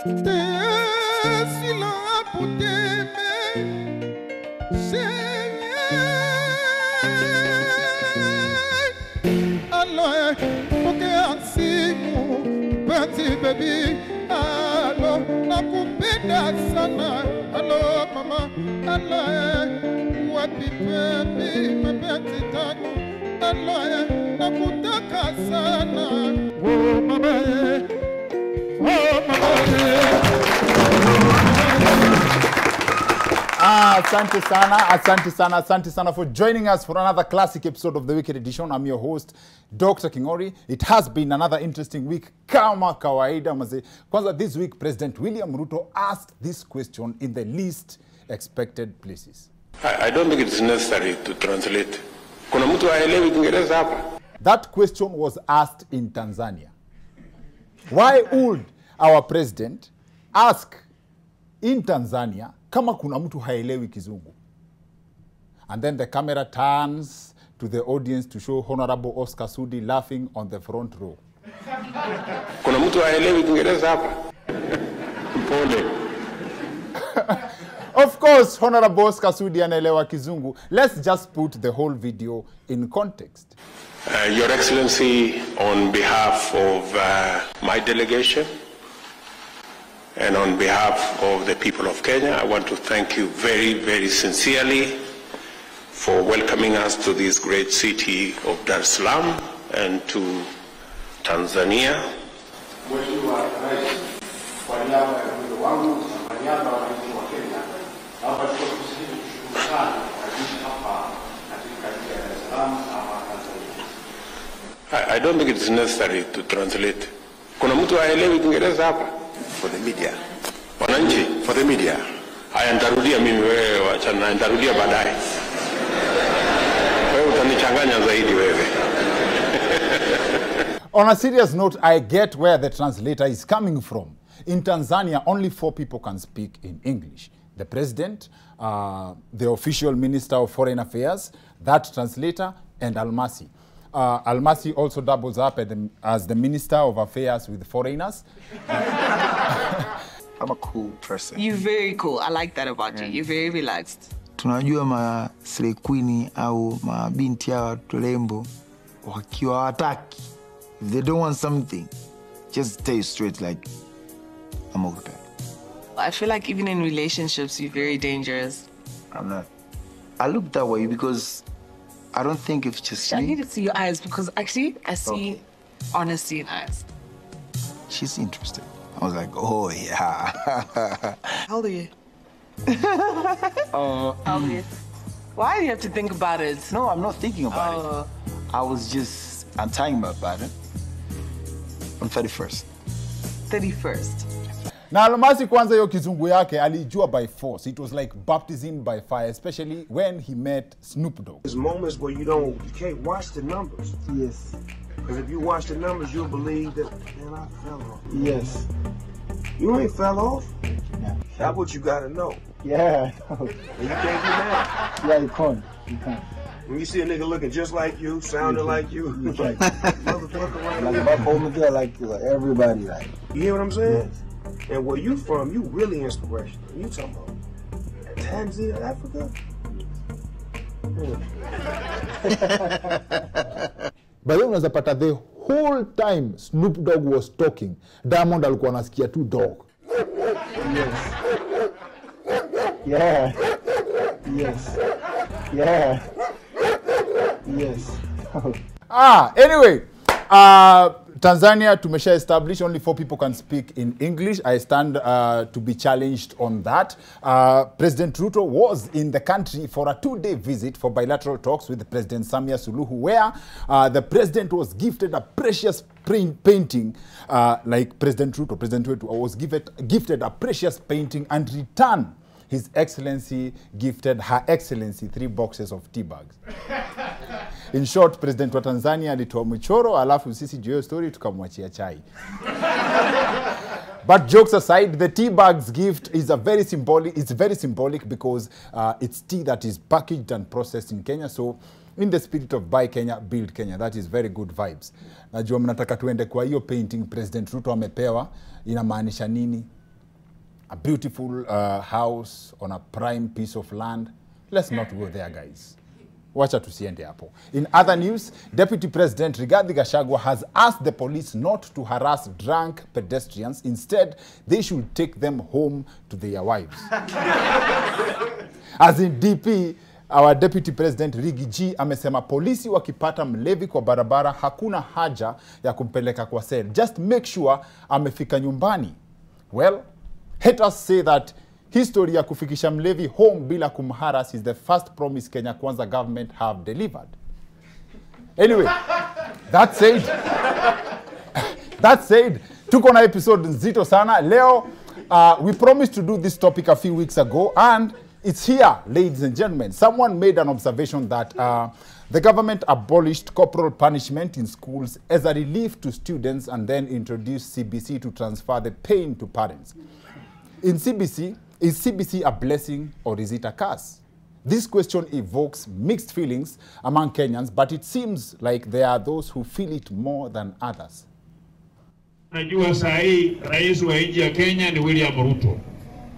Tesila puteme Allah poke asimu bati baby alo nakupenda sana alo mama Allah wapi baby mabati tano Allah nakutaka sana oh mama oh mama Asante sana for joining us for another classic episode of the Wicked Edition. I'm your host, Dr. Kingori. It has been another interesting week. Kama kawaida maze. Kwanza this week, President William Ruto asked this question in the least expected places. I don't think it's necessary to translate. Kuna mtu haelewi Kiingereza hapa? That question was asked in Tanzania. Why would our president ask in Tanzania kama kuna mtu haelewi Kizungu? And then the camera turns to the audience to show Honorable Oscar Sudi laughing on the front row. Kuna mtu haelewi Kiingereza hapa? Pole. Of course, Honorable Oscar Sudi anaelewa Kizungu. Let's just put the whole video in context. Your Excellency, on behalf of my delegation, and on behalf of the people of Kenya, I want to thank you very, very sincerely for welcoming us to this great city of Dar es Salaam and to Tanzania. I don't think it's necessary to translate. Kuna mtu haelewi Kiingereza hapa? For the media. Wananchi? For the media. Haya, nitarudia mimi, wewe wachana, nitarudia baadaye. Wewe utanichanganya zaidi wewe. On a serious note, I get where the translator is coming from. In Tanzania, only 4 people can speak in English. The president, the official minister of foreign affairs, that translator, and Almasi. Almasi also doubles up as the Minister of Affairs with Foreigners. I'm a cool person. You're very cool. I like that about you. You're very relaxed. Tunajua ma slay queen au mabinti hawa tulembo wakiwa wataki. If they don't want something, just stay straight like I'm over that. I feel like even in relationships, you're very dangerous. I'm not. I look that way because I don't think it's just I me. need to see your eyes because actually I see honesty in eyes. She's interested. I was like, oh yeah. How old are you? How old are you? Why do you have to think about it? No, I'm not thinking about it. I'm talking about it. On 31st. 31st. Na Almasi kwanza yo Kizungu yake alijua by force. It was like baptism by fire, especially when he met Snoop Dogg. There's moments where you can't watch the numbers. Yes. Because if you watch the numbers, you'll believe that, man, I fell off. Yes. You ain't fell off. Yeah. That's what you gotta know. Yeah. And you can't be mad. Yeah, you can't. You can't. When you see a nigga looking just like you, sounding like you, it's like, motherfucker, right Like here. back home there, like everybody, like. You hear what I'm saying? Yes. And where you from, you really inspirational. You talking about Tanzania, Africa? But then unaweza pata the whole time Snoop Dogg was talking, Diamond alikuwa anasikia tu dog. Yeah. Yes. Yeah. Yes. Anyway, Tanzania tumesha establish only 4 people can speak in English. I stand to be challenged on that. President Ruto was in the country for a 2-day visit for bilateral talks with President Samia Suluhu, where the president was gifted a precious painting, like President Ruto was gifted a precious painting, and return His Excellency gifted Her Excellency 3 boxes of tea bags. In short, President wa Tanzania alitoa mchoro, alafu sisi juu story tukamwachia chai. But jokes aside, the tea bags gift is very symbolic because it's tea that is packaged and processed in Kenya. So in the spirit of buy Kenya, build Kenya, that is very good vibes. Najua mnataka tuende kwa hiyo painting President Ruto amepewa, inamaanisha nini? a beautiful house on a prime piece of land. Let's not go there, guys. Wacha tusiende hapo. In other news, Deputy President Rigathi Gachagua has asked the police not to harass drunk pedestrians. Instead, they should take them home to their wives. As in DP, our Deputy President Rigi G amesema polisi wakipata mlevi kwa barabara hakuna haja ya kumpeleka kwa cell. Just make sure amefika nyumbani. Well, haters say that history ya kufikisha mlevi home bila kumharas is the first promise Kenya Kwanza government have delivered. Anyway, that said, tuko na episode nzito sana. Leo, we promised to do this topic a few weeks ago, and it's here, ladies and gentlemen. Someone made an observation that the government abolished corporal punishment in schools as a relief to students and then introduced CBC to transfer the pain to parents. In CBC, is CBC a blessing or is it a curse? This question evokes mixed feelings among Kenyans, but it seems like there are those who feel it more than others. Najua saa hii rais wa nchi ya Kenya ni William Ruto.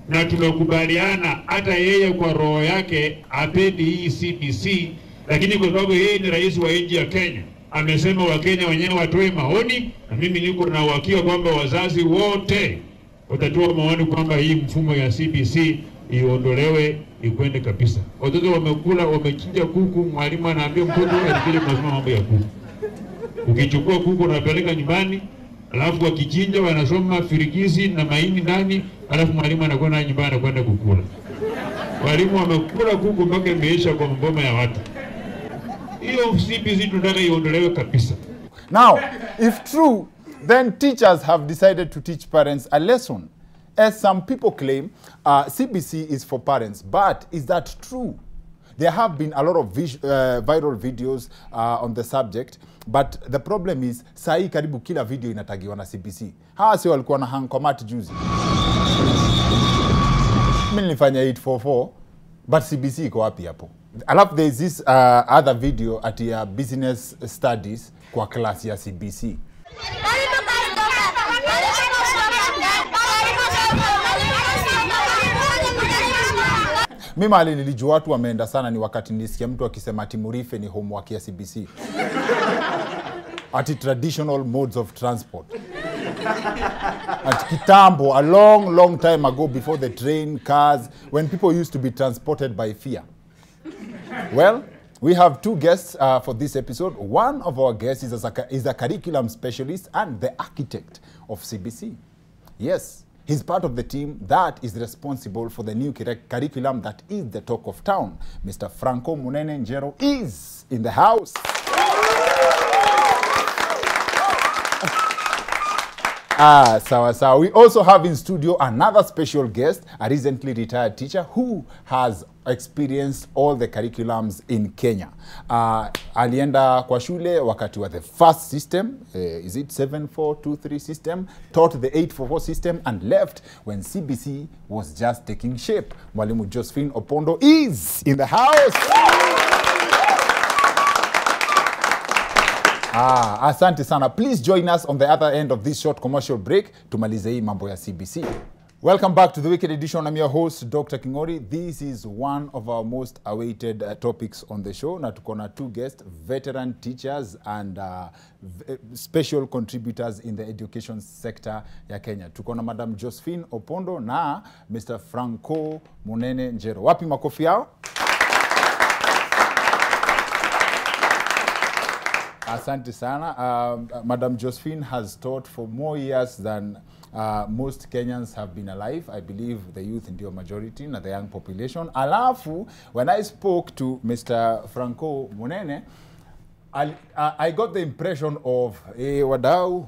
Na tumekubaliana hata yeye kwa roho yake apendi hii CBC, lakini kwa sababu yeye ni rais wa nchi ya Kenya, amesema Wakenya wenyewe watoe maoni, na mimi niko na uhakika kwamba wazazi wote watatoa maoni kwamba hii mfumo ya CBC iondolewe ikwende kabisa. Watoto wamekula, wamechinja kuku, mwalimu anaambia mtoto alikile mnasoma mambo ya kuku. Ukichukua kuku unapeleka nyumbani, alafu wakichinja wanasoma firigizi na maini ndani, alafu mwalimu anakwenda nyumbani anakwenda kukula. Walimu wamekula kuku mpaka imeisha kwa mboma ya watu. Hiyo CBC tunataka iondolewe kabisa. Now, if true, then teachers have decided to teach parents a lesson. As some people claim, CBC is for parents, but is that true? There have been a lot of viral videos on the subject, but the problem is, sahi karibu kila video inatagiwa na CBC. Hawa si walikuwa na hang komat juzi. Mimi nilifanya 844, but CBC iko wapi hapo? Alafu there is this other video at your business studies kwa class ya CBC. Mimi mali nilijua watu wameenda sana ni wakati nilisikia mtu akisema ati Murife ni homework ya CBC. Ati traditional modes of transport. At kitambo, a long time ago, before the train, cars, when people used to be transported by fear. Well, we have two guests for this episode. One of our guests is a curriculum specialist and the architect of CBC. Yes, he's part of the team that is responsible for the new curriculum that is the talk of town. Mr. Franco Munene Njero is in the house. Sawa. We also have in studio another special guest, a recently retired teacher who has experienced all the curriculums in Kenya. Alienda kwa shule wakati wa the first system, is it 7423 system, taught the 844 system and left when CBC was just taking shape. Mwalimu Josephine Opondo is in the house. Asante sana. Please join us on the other end of this short commercial break. Tumalize hii mambo ya CBC. Welcome back to the Wicked Edition. I'm your host, Dr. Kingori. This is one of our most awaited topics on the show. Na tuko na two guests, veteran teachers and special contributors in the education sector ya Kenya. Tuko na Madam Josephine Opondo na Mr. Franco Munene Njero. Wapi makofi yao? Asante sana. Madam Josephine has taught for more years than most Kenyans have been alive. I believe the youth ndio majority na the young population. Alafu, when I spoke to Mr. Franco Munene, I got the impression of, wadau,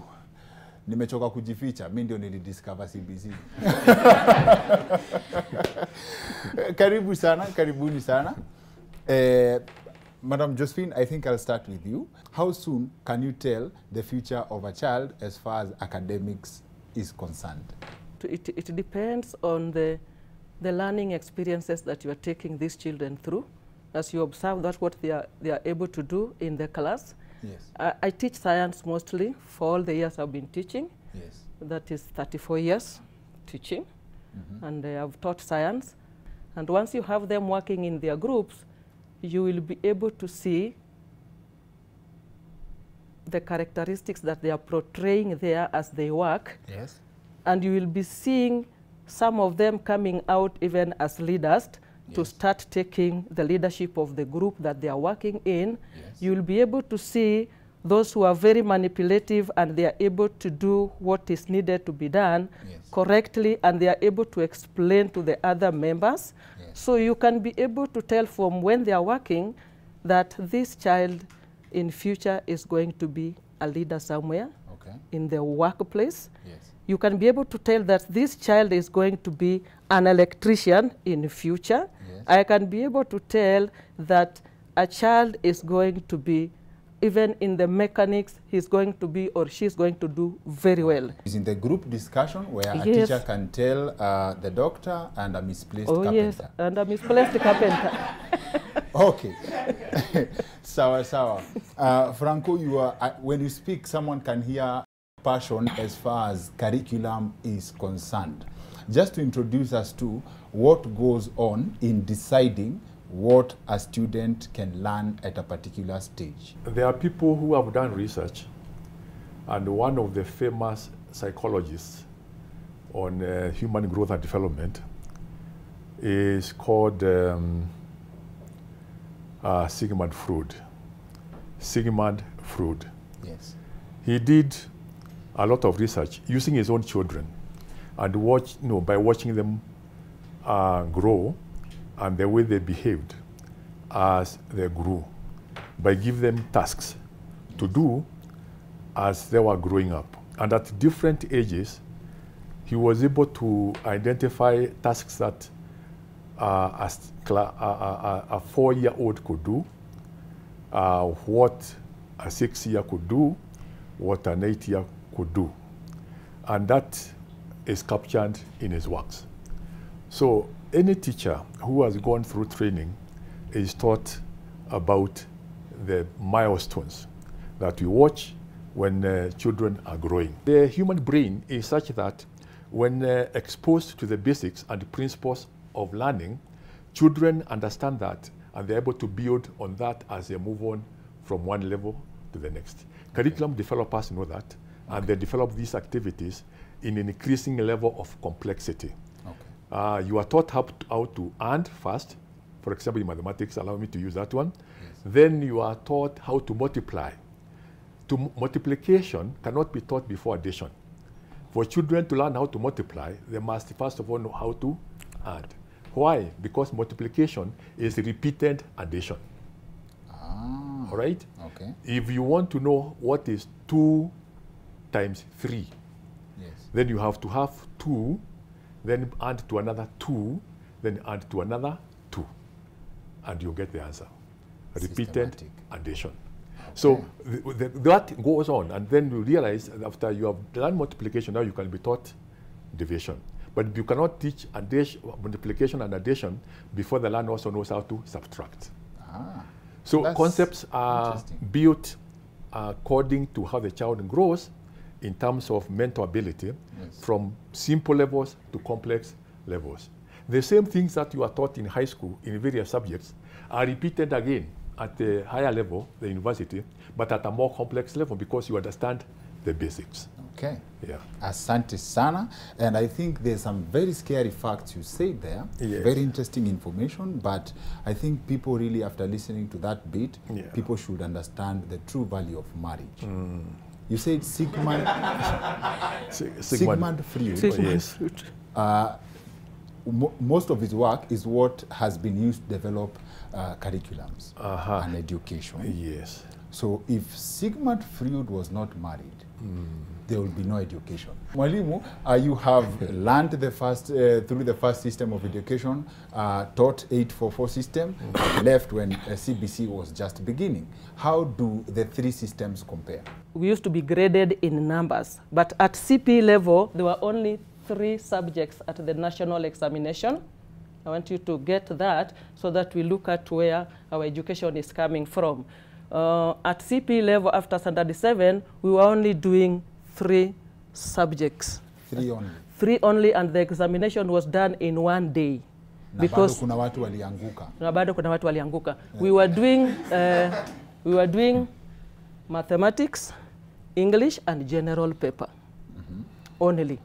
nimechoka kujificha, mimi ndio nilidiscover CBC. Karibuni sana. Madam Josephine, I think I'll start with you. How soon can you tell the future of a child as far as academics is concerned? It depends on the learning experiences that you are taking these children through. As you observe, that's what they are able to do in the class. Yes. I teach science mostly for all the years I've been teaching. Yes. That is 34 years teaching. and they have taught science. And once you have them working in their groups, you will be able to see the characteristics that they are portraying there as they work. Yes. And you will be seeing some of them coming out even as leaders to start taking the leadership of the group that they are working in. Yes. You will be able to see those who are very manipulative and they are able to do what is needed to be done correctly, and they are able to explain to the other members. So you can be able to tell from when they are working that this child in future is going to be a leader somewhere in the workplace. You can be able to tell that this child is going to be an electrician in the future. I can be able to tell that a child is going to be, even in the mechanics, he's going to be or she's going to do very well. It's in the group discussion where a teacher can tell the doctor and a misplaced carpenter. Yes, and a misplaced carpenter. Okay. Sawa. Franco, you are, when you speak, someone can hear passion as far as curriculum is concerned. Just to introduce us to what goes on in deciding what a student can learn at a particular stage. There are people who have done research, and one of the famous psychologists on human growth and development is called Sigmund Freud. Sigmund Freud. Yes. He did a lot of research using his own children, and by watching them grow and the way they behaved as they grew, by giving them tasks to do as they were growing up. And at different ages, he was able to identify tasks that a 4-year-old could do, what a 6-year could do, what an 8-year could do. And that is captured in his works. So any teacher who has gone through training is taught about the milestones that we watch when children are growing. The human brain is such that when exposed to the basics and the principles of learning, children understand that and they're able to build on that as they move on from one level to the next. Curriculum developers know that, and they develop these activities in an increasing level of complexity. You are taught how to add first. For example, in mathematics, allow me to use that one. Then you are taught how to multiply. Multiplication cannot be taught before addition. For children to learn how to multiply, they must first of all know how to add. Why? Because multiplication is repeated addition. All right? Okay. If you want to know what is 2 times 3, then you have to have 2, then add to another 2, then add to another 2, and you get the answer. Repeated addition. So that goes on, and then you realize that after you have done multiplication, now you can be taught division. But you cannot teach multiplication and addition before the learner also knows how to subtract. So concepts are built according to how the child grows in terms of mental ability, from simple levels to complex levels. The same things that you are taught in high school in various subjects are repeated again at the higher level, the university, but at a more complex level because you understand the basics. Okay. Yeah. Asante sana. And I think there's some very scary facts you said there. Yes. Very interesting information, but I think people really, after listening to that bit, people should understand the true value of marriage. You said Sigmund Freud. Yes. Most of his work is what has been used to develop curriculums and education. Yes. So if Sigmund Freud was not married, there will be no education. Mwalimu, you have learned the first, through the first system of education, taught 844 system, left when CBC was just beginning. How do the 3 systems compare? We used to be graded in numbers, but at CP level, there were only 3 subjects at the national examination. I want you to get that so that we look at where our education is coming from. At CP level, after standard 7, we were only doing 3 subjects. 3 only? 3 only, and the examination was done in 1 day. Na bado kuna watu walianguka. Na bado kuna watu walianguka. We were doing mathematics, English, and general paper only.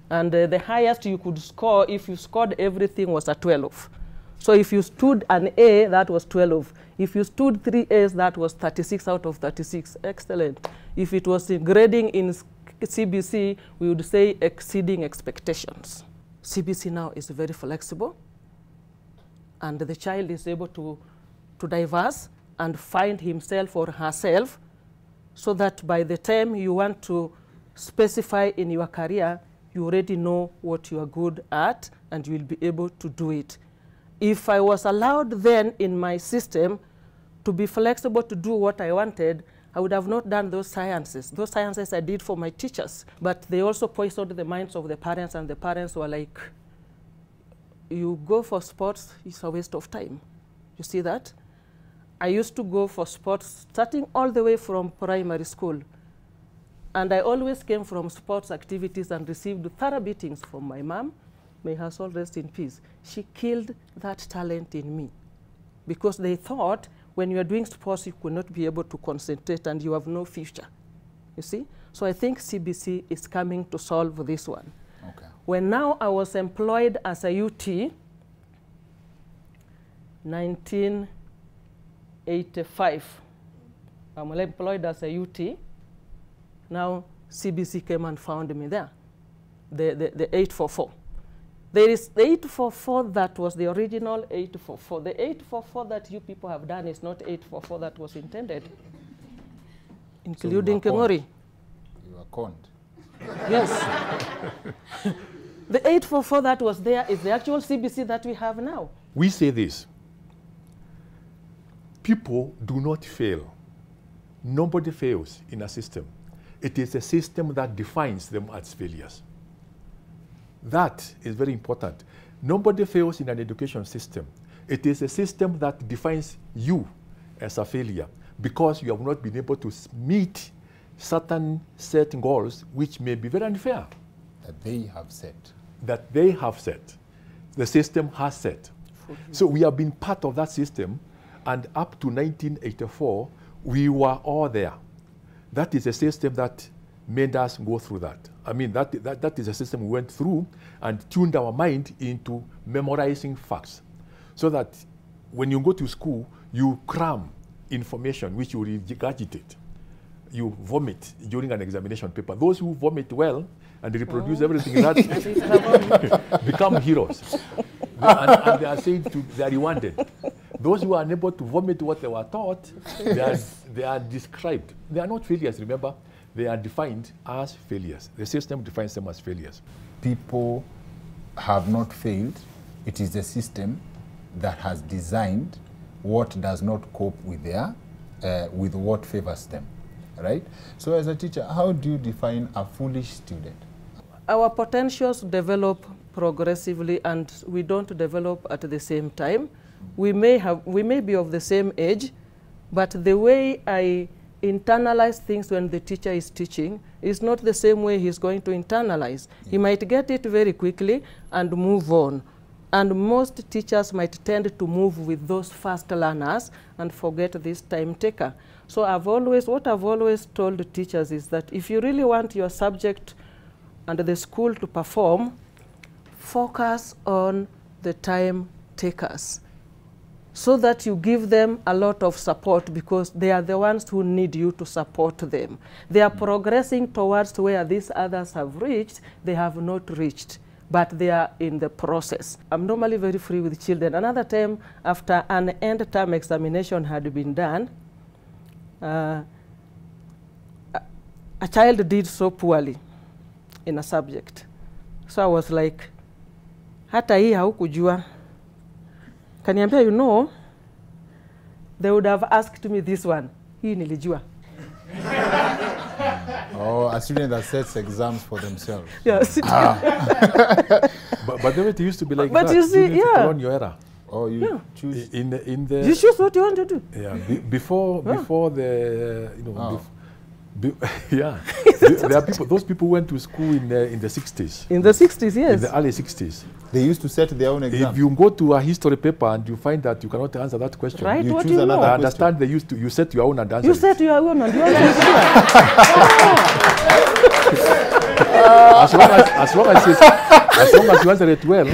And the highest you could score, if you scored everything, was a 12. So if you stood an A, that was 12. If you stood 3 A's, that was 36 out of 36. Excellent. If it was in grading in CBC, we would say exceeding expectations. CBC now is very flexible, and the child is able to diverse and find himself or herself, so that by the time you want to specify in your career, you already know what you are good at and you will be able to do it. If I was allowed then in my system to be flexible to do what I wanted, I would have not done those sciences. Those sciences I did for my teachers, but they also poisoned the minds of the parents, and the parents were like, you go for sports, it's a waste of time. You see that? I used to go for sports starting all the way from primary school. And I always came from sports activities and received thorough beatings from my mom. May her soul rest in peace. She killed that talent in me, because they thought when you are doing sports, you could not be able to concentrate and you have no future. You see? So I think CBC is coming to solve this one. Okay. When now I was employed as a UT, 1985, I'm employed as a UT. Now CBC came and found me there, the 844. There is the 844 that was the original 844. The 844 that you people have done is not 844 that was intended, including Kengori. You are conned. Yes. The 844 that was there is the actual CBC that we have now. We say this: people do not fail. Nobody fails in a system. It is a system that defines them as failures. That is very important. Nobody fails in an education system. It is a system that defines you as a failure because you have not been able to meet certain set goals which may be very unfair. That they have set. That they have set. The system has set. So we have been part of that system, and up to 1984, we were all there. That is a system that made us go through that. I mean, that is a system we went through and tuned our mind into memorizing facts, so that when you go to school, you cram information which you regurgitate. You vomit during an examination paper. Those who vomit well and reproduce everything in that become heroes. And they are said to, they are rewarded. Those who are unable to vomit what they were taught, they are described. They are not failures, remember. They are defined as failures. The system defines them as failures. People have not failed. It is the system that has designed what does not cope with with what favors them, right? So as a teacher, how do you define a foolish student? Our potentials develop progressively, and we don't develop at the same time. We may be of the same age, but the way I internalize things when the teacher is teaching is not the same way he's going to internalize. He might get it very quickly and move on. And most teachers might tend to move with those fast learners and forget this time taker. So what I've always told teachers is that if you really want your subject and the school to perform, focus on the time takers, so that you give them a lot of support, because they are the ones who need you to support them. They are progressing towards where these others have reached, they have not reached, but they are in the process. I'm normally very free with children. Another time, after an end term examination had been done, a child did so poorly in a subject. So I was like, hata hii haukujua. Kaniambia, you know, they would have asked me this one. Hii nilijua. Oh, a student that sets exams for themselves. Yes. But then it used to be like but that. You see, you yeah. On your era. Oh, you choose. In the you choose what you want to do. Yeah. Before the, Yeah. There are people, those people went to school in the 60s. In the 60s, yes. In the early 60s. They used to set their own exams. If you go to a history paper and you find that you cannot answer that question, Right, you what choose do you another know? I understand they used to, you set your own and answer You it. set your own and you answer it. As long as you answer it well,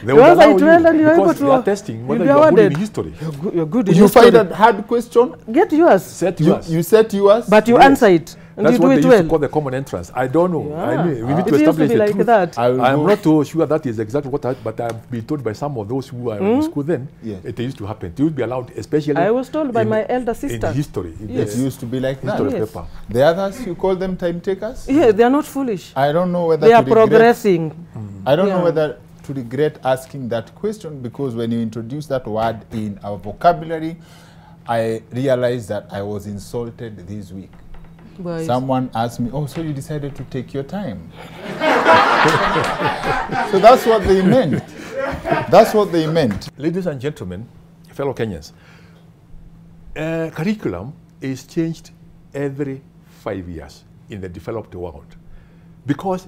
they will answer allow it well you, and you are able because to- they are testing whether you'll you be are good in awarded. history. You're good in You history. find a hard question, Get yours. Set you, yours. you set yours. But you Yes. answer it. And That's you what do they it used to well. call the common entrance. I don't know. Yeah. We need to It used to establish be the like truth. that. I will I'm go- not too sure that is exactly what but I've been told by some of those who were in school then, Yes. it used to happen. It would be allowed, especially I was told by in- my elder in sister. history. In Yes. It used to be like that. history Yes. paper. The others, you call them time takers? Yeah, they are not foolish. I don't know whether They are to regret, progressing. I don't know Yeah. whether to regret asking that question, because when you introduce that word in our vocabulary, I realized that I was insulted this week. Why? Someone asked me, oh, so you decided to take your time. So that's what they meant. That's what they meant. Ladies and gentlemen, fellow Kenyans, curriculum is changed every 5 years in the developed world because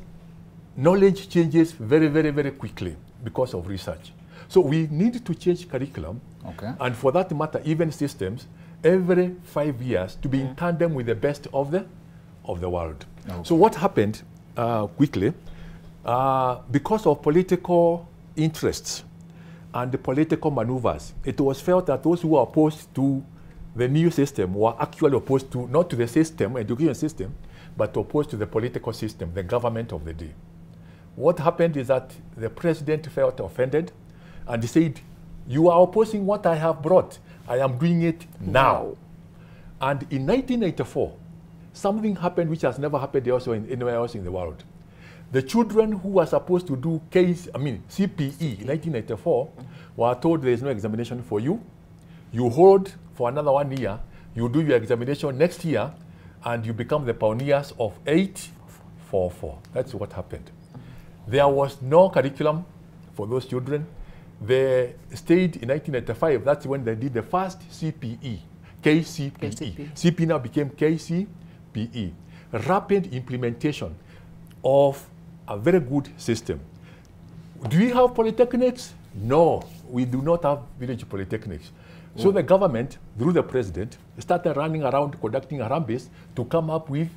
knowledge changes very, very, very quickly because of research. So we need to change curriculum, Okay. and for that matter, even systems, every 5 years to be in tandem with the best of the world. Okay. So what happened quickly, because of political interests and the political maneuvers, it was felt that those who were opposed to the new system were actually opposed to, not to the system, education system, but opposed to the political system, the government of the day. What happened is that the president felt offended and he said, you are opposing what I have brought. I am doing it now. And in 1984, something happened which has never happened anywhere else in the world. The children who were supposed to do CPE in 1984 were told there is no examination for you. You hold for another 1 year, you do your examination next year, and you become the pioneers of 844. That's what happened. There was no curriculum for those children. They stayed in 1985. That's when they did the first CPE, KCPE. CP now became KCPE. Rapid implementation of a very good system. Do we have polytechnics? No, we do not have village polytechnics. So the government, through the president, started running around conducting harambes to come up with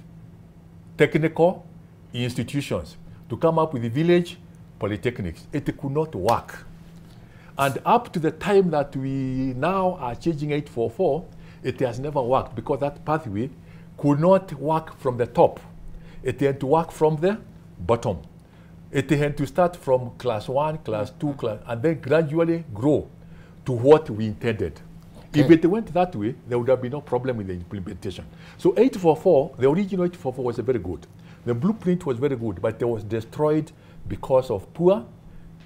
technical institutions, to come up with the village polytechnics. It could not work. And up to the time that we now are changing 844, it has never worked because that pathway could not work from the top. It had to work from the bottom. It had to start from class 1, class 2, and then gradually grow to what we intended. Okay. If it went that way, there would have been no problem with the implementation. So 844, the original 844 was very good. The blueprint was very good, but it was destroyed because of poor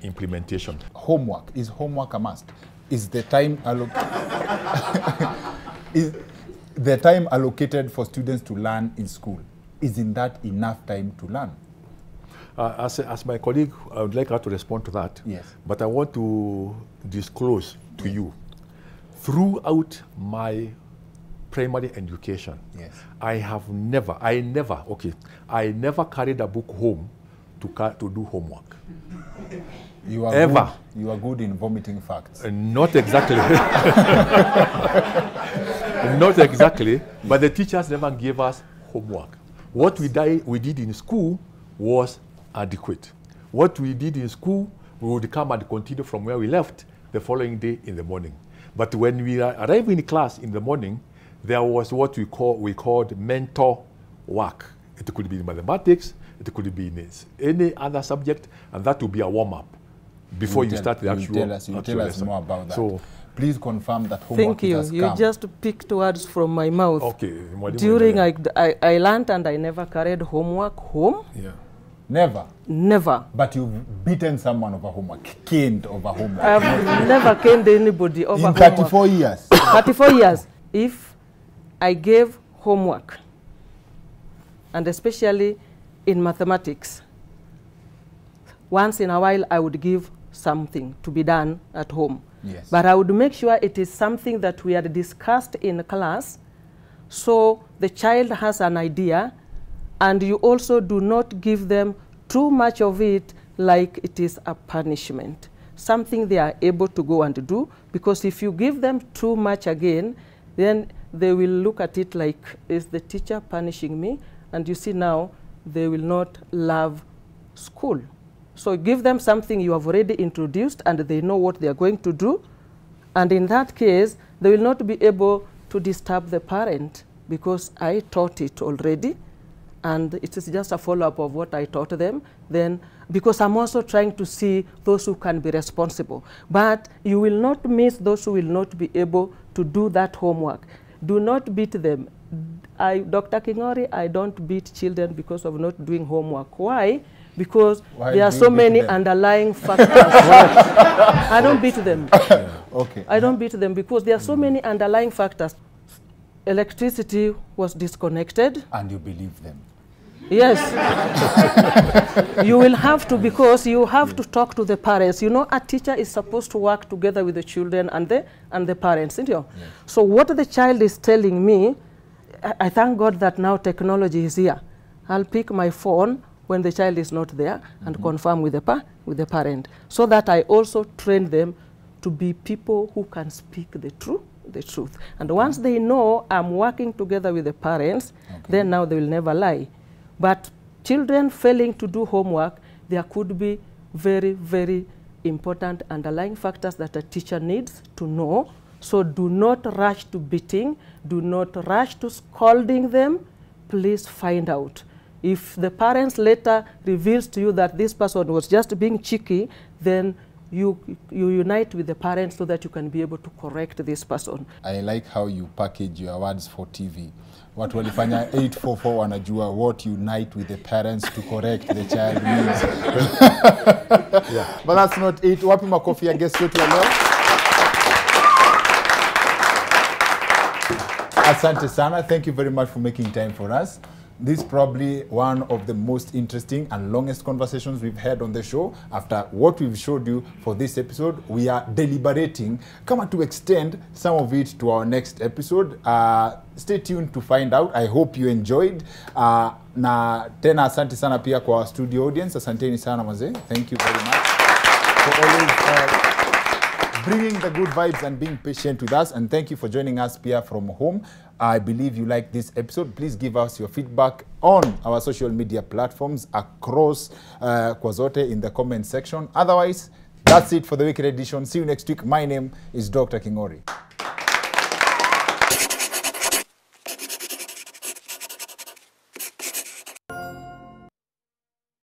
implementation. Homework. Is homework a must? Is the time is the time allocated for students to learn in school, isn't that enough time to learn? As my colleague, I would like her to respond to that. Yes. But I want to disclose to you, throughout my primary education, Yes. I never carried a book home to do homework. You are Ever. Good. You are good in vomiting facts. Not exactly. Not exactly, but the teachers never gave us homework. What we did in school was adequate. What we did in school, we would come and continue from where we left the following day in the morning. But when we arrived in class in the morning, there was what we called mentor work. It could be in mathematics, it could be in any other subject, and that would be a warm-up before you start the actual lesson. You tell us more about that. So, please confirm that homework Thank you. has You come. just picked words from my mouth. okay. During I learned and I never carried homework home. Yeah. Never. Never. But you've beaten someone over homework, caned over homework. I've never caned anybody over In homework. 34 years. 34 years. If I gave homework, and especially in mathematics, once in a while I would give something to be done at home. Yes. But I would make sure it is something that we had discussed in class So the child has an idea, and you also do not give them too much of it like it is a punishment, something they are able to go and do, because if you give them too much again, then they will look at it like, is the teacher punishing me? And you see now, they will not love school. So give them something you have already introduced and they know what they are going to do. And in that case, they will not be able to disturb the parent because I taught it already. And it is just a follow-up of what I taught them. Then, because I'm also trying to see those who can be responsible. But you will not miss those who will not be able to do that homework. Do not beat them. Dr. Kingori, I don't beat children because of not doing homework. Why? Because there are so many underlying factors. I don't beat them. Okay. I don't beat them because there are so many underlying factors. Electricity was disconnected. And you believe them? Yes. You will have to, because you have to talk to the parents. You know, a teacher is supposed to work together with the children and the parents, isn't it? Yes. So what the child is telling me, I thank God that now technology is here. I'll pick my phone when the child is not there and confirm with the parent, so that I also train them to be people who can speak the truth. And once they know I'm working together with the parents, then now they will never lie. But children failing to do homework, there could be very, very important underlying factors that a teacher needs to know. So do not rush to beating, do not rush to scolding them. Please find out. If the parents later reveals to you that this person was just being cheeky, then you unite with the parents so that you can be able to correct this person. I like how you package your words for TV. What walifanya 844 wanajua what unite with the parents to correct the child needs. Yeah. But that's not it. Wapi makofi ya guest wetu ya leo? Asante sana. Thank you very much for making time for us. This is probably one of the most interesting and longest conversations we've had on the show. After what we've showed you for this episode, we are deliberating to extend some of it to our next episode. Stay tuned to find out. I hope you enjoyed. Na tena asante sana pia kwa our studio audience. Asanteni sana mazee. Thank you very much for always bringing the good vibes and being patient with us. And thank you for joining us here from home. I believe you like this episode. Please give us your feedback on our social media platforms across kwa zote in the comment section. Otherwise, that's it for the weekend edition. See you next week. My name is Dr. Kingori.